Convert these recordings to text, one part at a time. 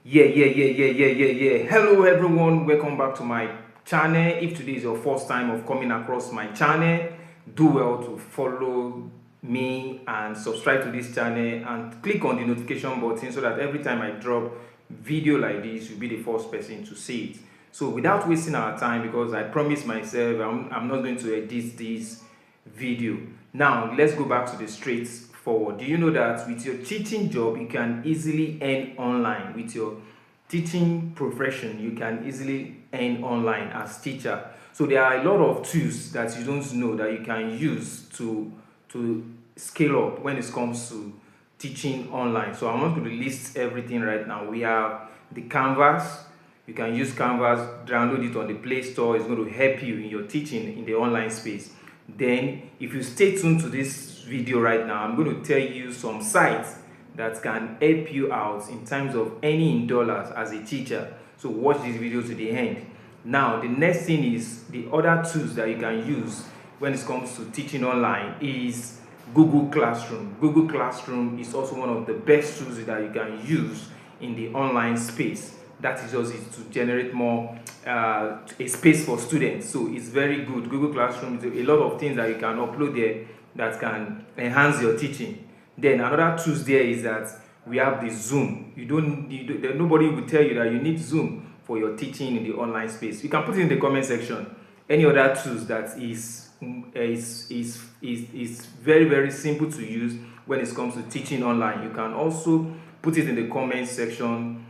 Hello everyone, welcome back to my channel. If today is your first time of coming across my channel, do well to follow me and subscribe to this channel and click on the notification button so that every time I drop video like this, you'll be the first person to see it. So without wasting our time, because I promised myself I'm not going to edit this video. Now let's go back to the straightforward. Do you know that with your teaching job you can easily earn online? With your teaching profession you can easily earn online as teacher. So there are a lot of tools that you don't know that you can use to scale up when it comes to teaching online. So I'm not going to list everything right now. We have the Canvas. You can use Canvas, download it on the Play Store. It's going to help you in your teaching in the online space. Then if you stay tuned to this video right now, I'm going to tell you some sites that can help you out in terms of earning in dollars as a teacher. So watch this video to the end. Now the next thing is the other tools that you can use when it comes to teaching online is Google Classroom. Google Classroom is also one of the best tools that you can use in the online space. That is just it, to generate more a space for students. So it's very good. Google Classroom is a lot of things that you can upload there that can enhance your teaching. Then another tools there is that we have the Zoom. Nobody will tell you that you need Zoom for your teaching in the online space. You can put it in the comment section. Any other tools that is very simple to use when it comes to teaching online. You can also put it in the comment section,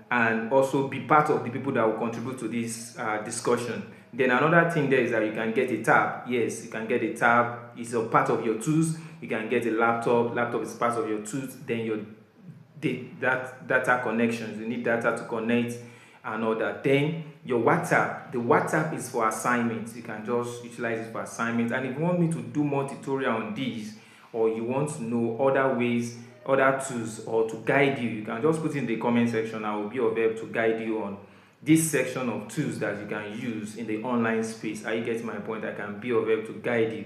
and also be part of the people that will contribute to this discussion. Then another thing there is that you can get a tab. Yes, you can get a tab. It's a part of your tools. You can get a laptop. Laptop is part of your tools. Then your data connections. You need data to connect and all that. Then your WhatsApp. The WhatsApp is for assignments. You can just utilize it for assignments. And if you want me to do more tutorial on these, or you want to know other ways, other tools, or to guide you, you can just put in the comment section. I will be of help to guide you on this section of tools that you can use in the online space. Are you getting my point? I can be of help to guide you.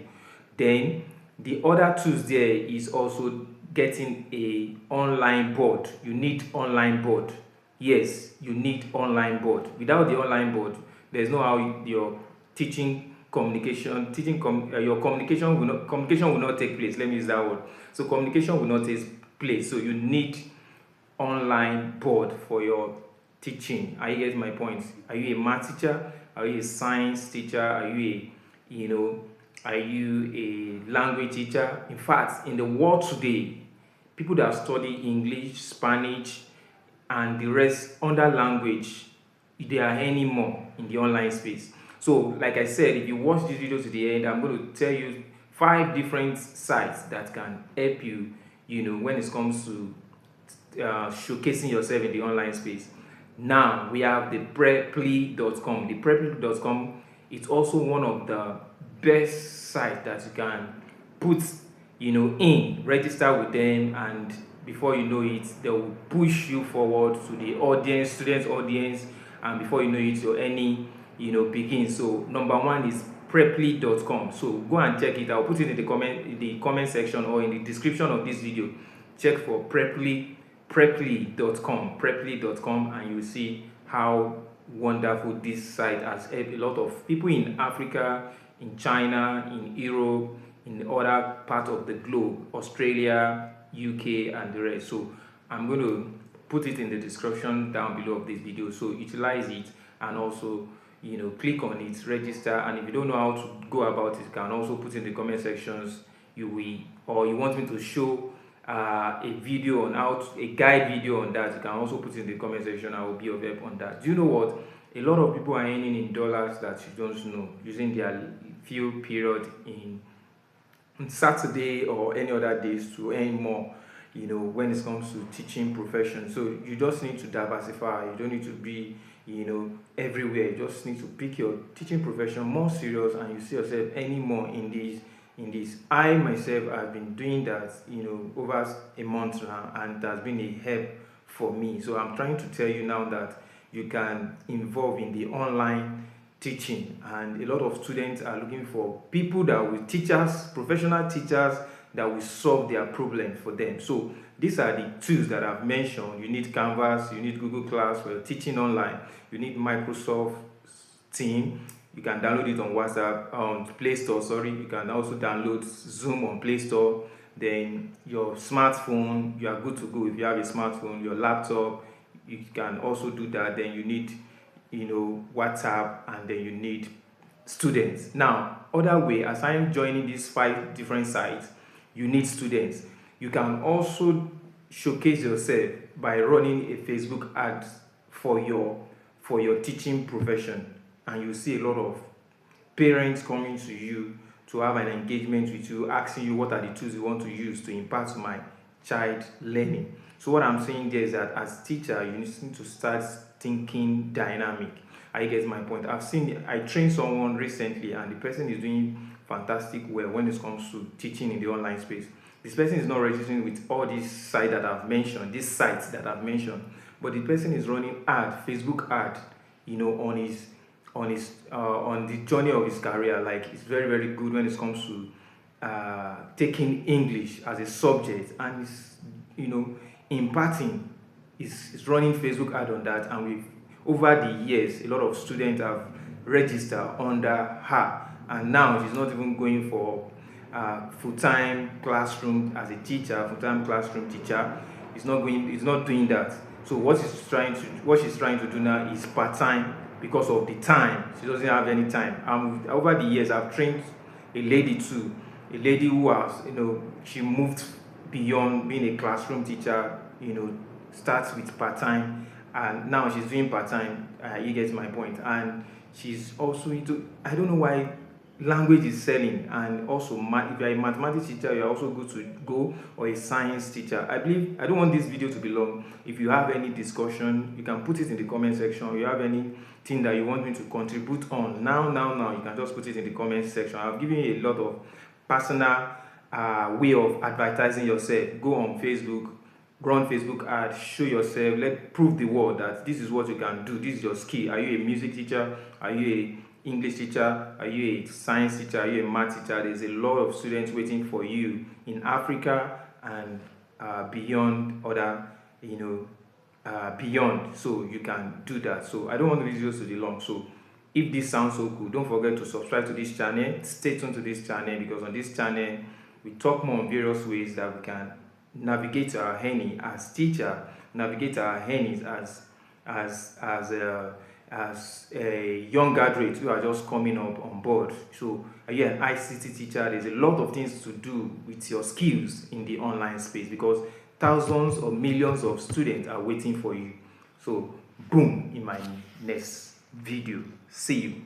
Then the other tools there is also getting a online board. You need online board. Yes, you need online board. Without the online board, there's no how your teaching communication will not take place. Let me use that word. So communication will not take place. So you need online board for your teaching. Are you getting my point? Are you a math teacher? Are you a science teacher? Are you are you a language teacher? In fact, in the world today, people that study English, Spanish, and the rest under language, they are earning more in the online space. So like I said, if you watch this video to the end, I'm going to tell you 5 different sites that can help you, when it comes to showcasing yourself in the online space. Now we have the preply.com. The preply.com is also one of the best sites that you can put in, register with them, and before you know it, they will push you forward to the audience, students audience, and before you know it, your earning begins. So number 1 is preply.com. So go and check it. I'll put it in the comment section or in the description of this video. Check for preply.com, and you will see how wonderful this site has helped a lot of people in Africa, in China, in Europe, in other parts of the globe, Australia, UK, and the rest. So I'm going to put it in the description down below of this video. So utilize it, and also click on it, register. And if you don't know how to go about it, you can also put in the comment sections you want me to show a video on a guide video on that. You can also put in the comment section. I will be of help on that. Do you know what? A lot of people are earning in dollars that you don't know, using their few period in Saturday or any other days to earn more, when it comes to teaching profession. So you just need to diversify. You don't need to be everywhere. You just need to pick your teaching profession more serious, and you see yourself earning more in this. I myself have been doing that over a month now, and that's been a help for me. So I'm trying to tell you now that you can involve in the online teaching, and a lot of students are looking for people that will professional teachers that will solve their problems for them. So These are the tools that I've mentioned. You need Canvas, you need Google Class for your teaching online, you need Microsoft Team. You can download it on WhatsApp, on Play Store, sorry. You can also download Zoom on Play Store. Then your smartphone, you are good to go if you have a smartphone. Your laptop, you can also do that. Then you need, WhatsApp, and then you need students. Now, other way, as I'm joining these 5 different sites, you need students. You can also showcase yourself by running a Facebook ad for your teaching profession, and you see a lot of parents coming to you to have an engagement with you, asking you what are the tools you want to use to impart my child learning. So what I'm saying there is that as teacher, you need to start thinking dynamic. I get my point. I trained someone recently, and the person is doing fantastic well when it comes to teaching in the online space. This person is not registering with all these sites that I've mentioned, but the person is running Facebook ad, on the journey of his career. Like, it's very, very good when it comes to taking English as a subject, and it's imparting. Is running Facebook ad on that, and over the years, a lot of students have registered under her, and now she's not even going for full-time classroom as a teacher, full-time classroom teacher. It's not doing that. So what she's trying to do now is part-time, because of the time. She doesn't have any time. Over the years, I've trained a lady too, a lady who has, she moved beyond being a classroom teacher, starts with part-time, and now she's doing part-time. You get my point. And she's also into, I don't know why, language is selling. And also, if you're a mathematics teacher, you're also good to go, or a science teacher. I don't want this video to be long. If you have any discussion, you can put it in the comment section. If you have anything that you want me to contribute on now, you can just put it in the comment section. I've given you a lot of personal way of advertising yourself. Go on Facebook, run Facebook ad, show yourself, prove the world that this is what you can do. This is your skill. Are you a music teacher? Are you a English teacher? Are you a science teacher? Are you a math teacher? There's a lot of students waiting for you in Africa and beyond, beyond. So you can do that. So I don't want the videos to be long. So if this sounds so cool, don't forget to subscribe to this channel. Stay tuned to this channel, because on this channel we talk more on various ways that we can navigate our journey as teacher, navigate our journeys as a young graduate who are just coming up on board. So are you an ICT teacher? There's a lot of things to do with your skills in the online space, because thousands or millions of students are waiting for you. So boom, in my next video. See you.